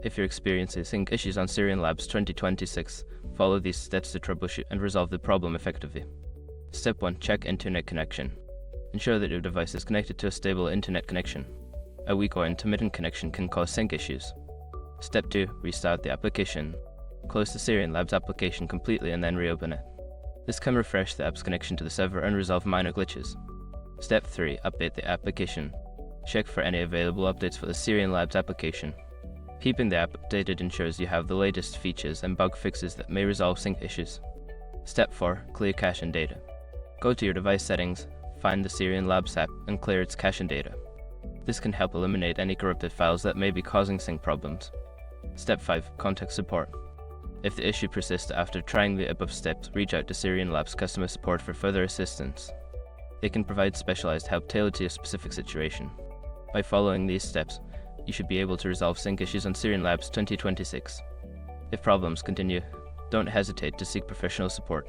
If you're experiencing sync issues on SirionLabs 2026, follow these steps to troubleshoot and resolve the problem effectively. Step 1. Check internet connection. Ensure that your device is connected to a stable internet connection. A weak or intermittent connection can cause sync issues. Step 2. Restart the application. Close the SirionLabs application completely and then reopen it. This can refresh the app's connection to the server and resolve minor glitches. Step 3. Update the application. Check for any available updates for the SirionLabs application. Keeping the app updated ensures you have the latest features and bug fixes that may resolve sync issues. Step 4. Clear cache and data. Go to your device settings, find the SirionLabs app, and clear its cache and data. This can help eliminate any corrupted files that may be causing sync problems. Step 5. Contact support. If the issue persists after trying the above steps, reach out to SirionLabs customer support for further assistance. They can provide specialized help tailored to your specific situation. By following these steps, you should be able to resolve sync issues on SirionLabs 2026. If problems continue, don't hesitate to seek professional support.